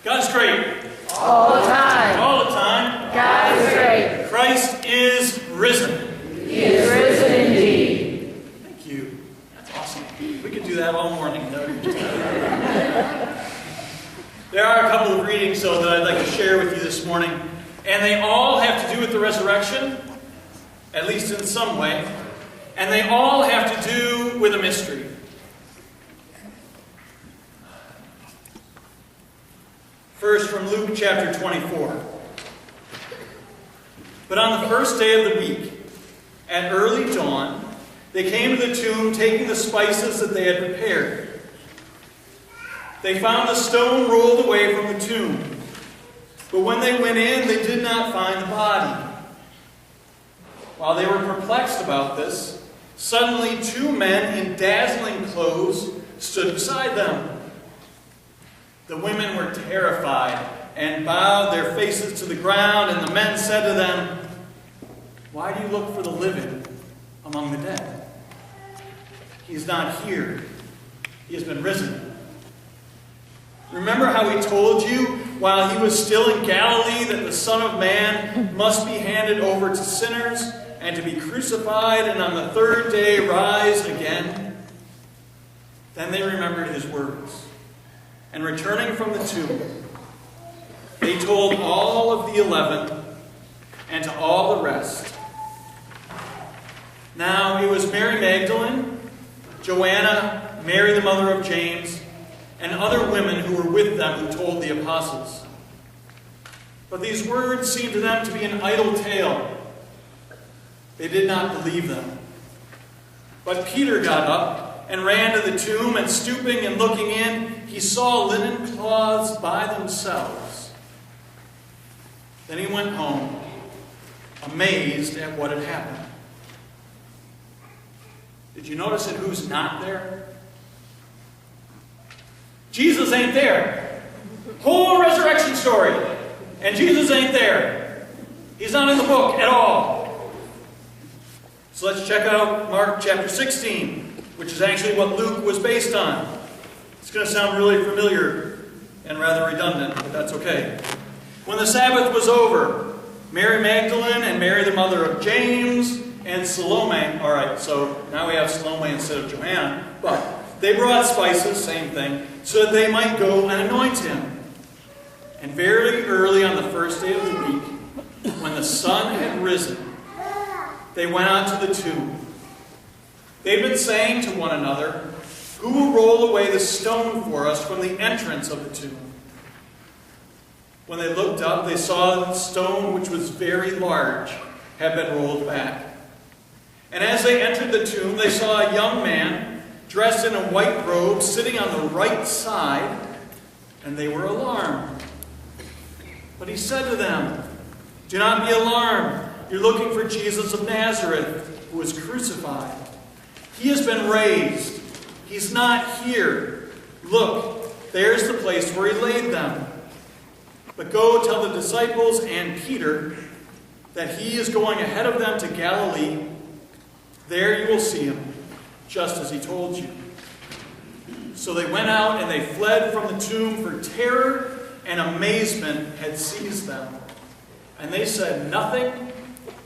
God is great. All the time. All the time. God is great. Christ is risen. He is risen indeed. Thank you. That's awesome. We could do that all morning. There are a couple of readings, that I'd like to share with you this morning. And they all have to do with the resurrection, at least in some way. And they all have to do with a mystery. First, from Luke chapter 24. But on the first day of the week, at early dawn, they came to the tomb, taking the spices that they had prepared. They found the stone rolled away from the tomb. But when they went in, they did not find the body. While they were perplexed about this, suddenly two men in dazzling clothes stood beside them. The women were terrified and bowed their faces to the ground, and the men said to them, "Why do you look for the living among the dead? He is not here. He has been risen. Remember how he told you while he was still in Galilee that the Son of Man must be handed over to sinners and to be crucified and on the third day rise again?" Then they remembered his words. And returning from the tomb, they told all of the 11 and to all the rest. Now it was Mary Magdalene, Joanna, Mary the mother of James, and other women who were with them who told the apostles. But these words seemed to them to be an idle tale. They did not believe them. But Peter got up and ran to the tomb, and stooping and looking in, he saw linen cloths by themselves. Then he went home, amazed at what had happened. Did you notice it? Who's not there? Jesus ain't there. Whole resurrection story, and Jesus ain't there. He's not in the book at all. So let's check out Mark chapter 16, which is actually what Luke was based on. It's going to sound really familiar and rather redundant, but that's okay. When the Sabbath was over, Mary Magdalene and Mary the mother of James and Salome, all right, so now we have Salome instead of Joanna, but they brought spices, same thing, so that they might go and anoint him. And very early on the first day of the week, when the sun had risen, they went out to the tomb. They'd been saying to one another, "Who will roll away the stone for us from the entrance of the tomb?" When they looked up, they saw that the stone, which was very large, had been rolled back. And as they entered the tomb, they saw a young man dressed in a white robe sitting on the right side, and they were alarmed. But he said to them, "Do not be alarmed. You're looking for Jesus of Nazareth, who was crucified. He has been raised. He's not here. Look, there's the place where he laid them. But go tell the disciples and Peter that he is going ahead of them to Galilee. There you will see him, just as he told you." So they went out and they fled from the tomb, for terror and amazement had seized them. And they said nothing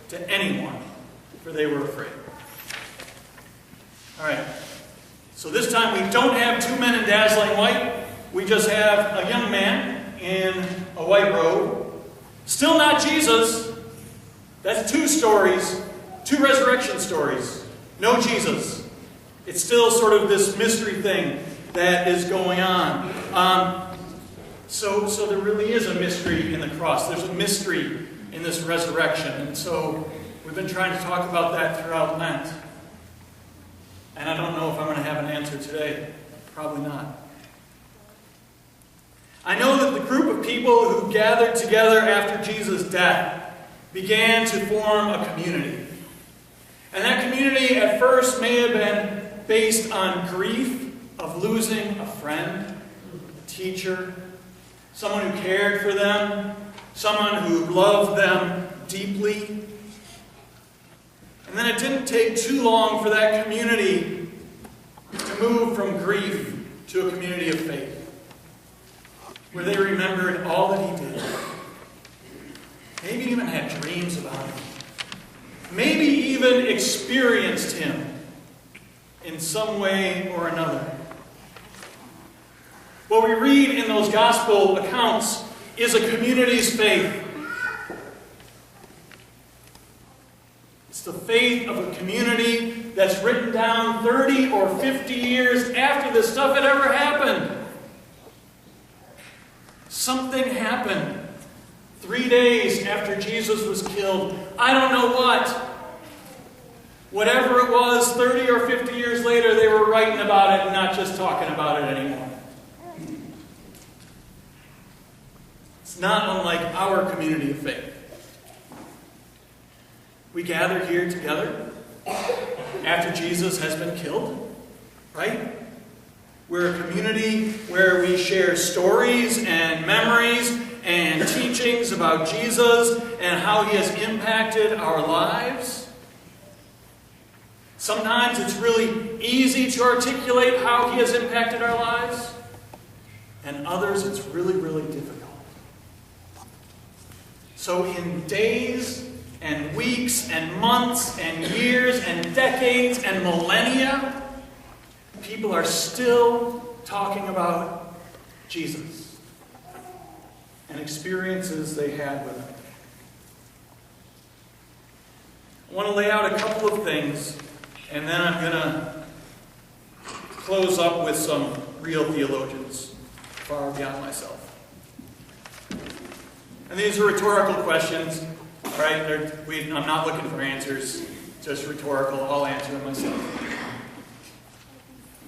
to anyone, for they were afraid. All right, so this time we don't have two men in dazzling white. We just have a young man in a white robe. Still not Jesus. That's two stories, two resurrection stories. No Jesus. It's still sort of this mystery thing that is going on. So there really is a mystery in the cross. There's a mystery in this resurrection. And so we've been trying to talk about that throughout Lent. And I don't know if I'm going to have an answer today. Probably not. I know that the group of people who gathered together after Jesus' death began to form a community. And that community at first may have been based on grief of losing a friend, a teacher, someone who cared for them, someone who loved them deeply. And then it didn't take too long for that community to move from grief to a community of faith. where they remembered all that he did. Maybe even had dreams about him. Maybe even experienced him in some way or another. What we read in those gospel accounts is a community's faith. It's the faith of a community that's written down 30 or 50 years after this stuff had ever happened. Something happened 3 days after Jesus was killed. I don't know what. Whatever it was, 30 or 50 years later, they were writing about it and not just talking about it anymore. It's not unlike our community of faith. We gather here together after Jesus has been killed, right? We're a community where we share stories and memories and teachings about Jesus and how he has impacted our lives. Sometimes it's really easy to articulate how he has impacted our lives, and others it's really, really difficult. So in days and weeks and months and years and decades and millennia, people are still talking about Jesus and experiences they had with him. I want to lay out a couple of things, and then I'm going to close up with some real theologians far beyond myself. And these are rhetorical questions. All right, I'm not looking for answers, just rhetorical. I'll answer them myself.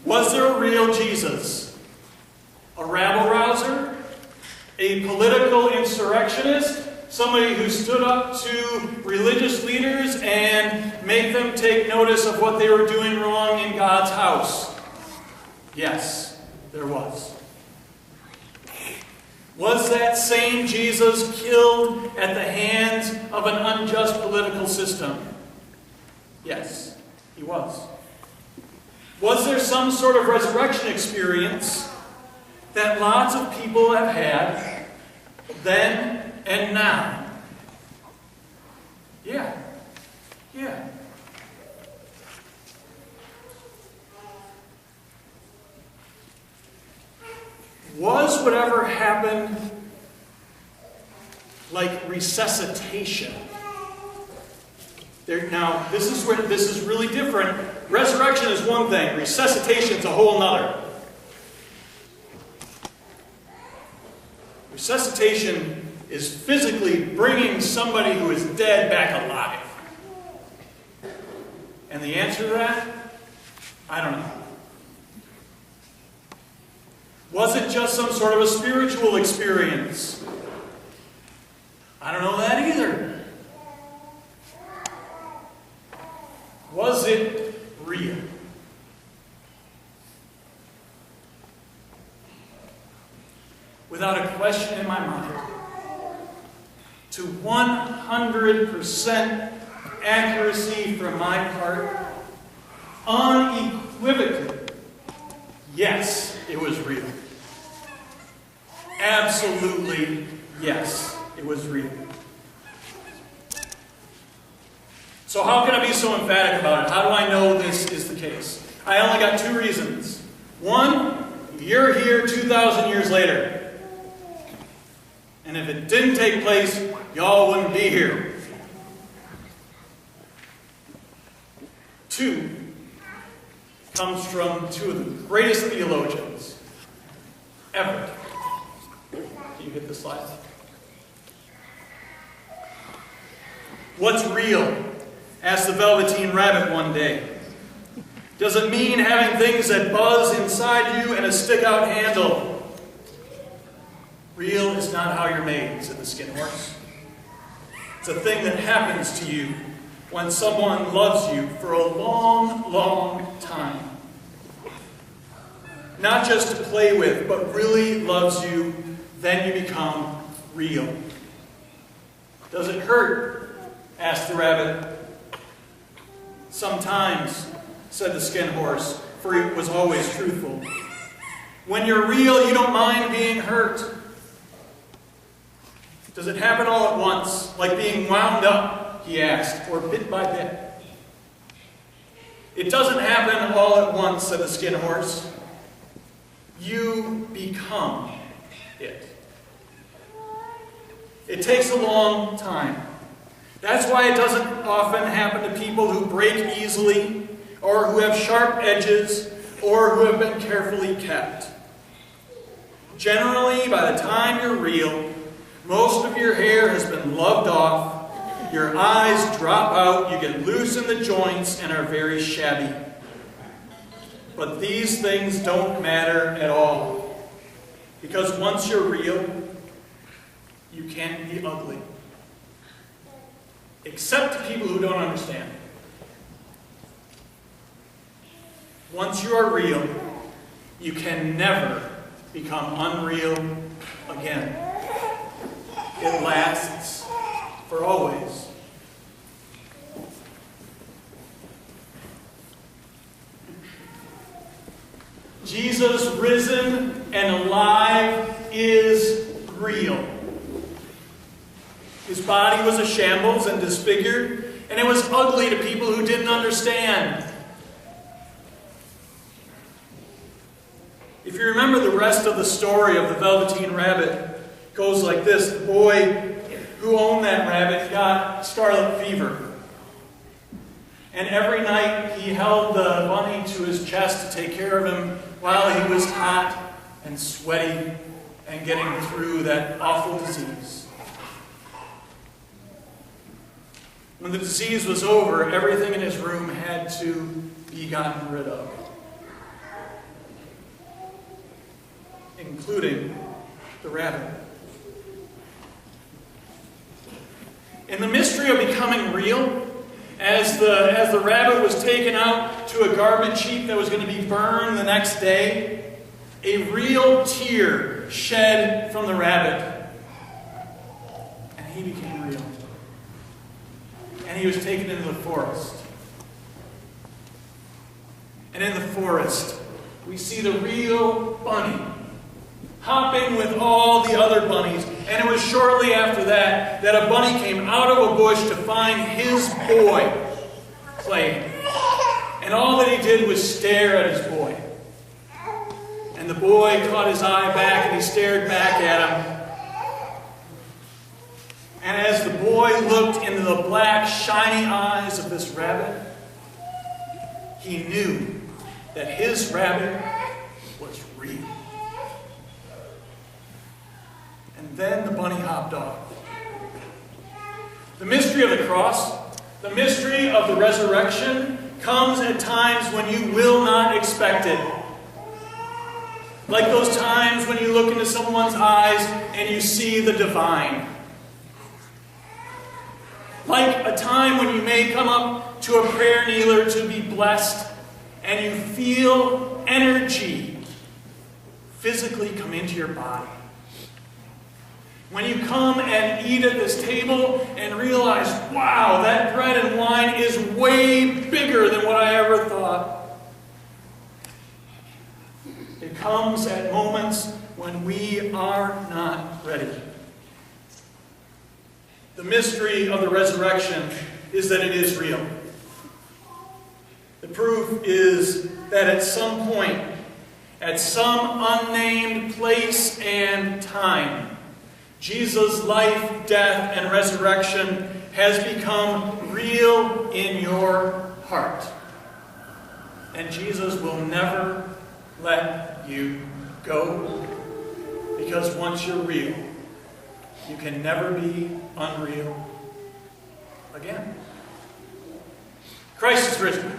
Was there a real Jesus? A rabble-rouser? A political insurrectionist? Somebody who stood up to religious leaders and made them take notice of what they were doing wrong in God's house? Yes, there was. Was that same Jesus killed at the hands of an unjust political system? Yes, he was. Was there some sort of resurrection experience that lots of people have had then and now? Yeah. Was whatever happened like resuscitation? Now, this is really different. Resurrection is one thing. Resuscitation is a whole nother. Resuscitation is physically bringing somebody who is dead back alive. And the answer to that? I don't know. Was it just some sort of a spiritual experience? I don't know that either. Was it real? Without a question in my mind, to 100% accuracy from my part, unequivocally, yes, it was real. Absolutely, yes, it was real. So how can I be so emphatic about it? How do I know this is the case? I only got two reasons. One, you're here 2,000 years later. And if it didn't take place, y'all wouldn't be here. Two, comes from two of the greatest theologians ever. Can you hit the slide? What's real? Asked the Velveteen Rabbit one day. Does it mean having things that buzz inside you and a stick-out handle? Real is not how you're made, said the Skin Horse. It's a thing that happens to you when someone loves you for a long, long time. Not just to play with, but really loves you, then you become real. Does it hurt? Asked the rabbit. Sometimes, said the Skin Horse, for he was always truthful. When you're real, you don't mind being hurt. Does it happen all at once, like being wound up, he asked, or bit by bit? It doesn't happen all at once, said the skin horse. You become it. It takes a long time. That's why it doesn't often happen to people who break easily, or who have sharp edges, or who have been carefully kept. Generally, by the time you're real, most of your hair has been loved off, your eyes drop out, you get loose in the joints and are very shabby. But these things don't matter at all. Because once you're real, you can't be ugly. Except to people who don't understand. Once you are real, you can never become unreal again. It lasts for always. Jesus, risen and alive, is real. His body was a shambles and disfigured, and it was ugly to people who didn't understand. If you remember the rest of the story of the Velveteen Rabbit, it goes like this. The boy who owned that rabbit got scarlet fever. And every night he held the bunny to his chest to take care of him while he was hot and sweaty and getting through that awful disease. When the disease was over, everything in his room had to be gotten rid of, including the rabbit. In the mystery of becoming real, as the rabbit was taken out to a garbage heap that was going to be burned the next day, a real tear shed from the rabbit, and he became real. And he was taken into the forest. And in the forest, we see the real bunny hopping with all the other bunnies. And it was shortly after that that a bunny came out of a bush to find his boy playing. And all that he did was stare at his boy. And the boy caught his eye back and he stared back at him. And as the boy looked into the black, shiny eyes of this rabbit, he knew that his rabbit was real. And then the bunny hopped off. The mystery of the cross, the mystery of the resurrection, comes at times when you will not expect it. Like those times when you look into someone's eyes and you see the divine. Like a time when you may come up to a prayer kneeler to be blessed and you feel energy physically come into your body. When you come and eat at this table and realize, wow, that bread and wine is way bigger than what I ever thought. It comes at moments when we are not ready. The mystery of the resurrection is that it is real. The proof is that at some point, at some unnamed place and time, Jesus' life, death, and resurrection has become real in your heart. And Jesus will never let you go, because once you're real, you can never be unreal again. Christ is risen.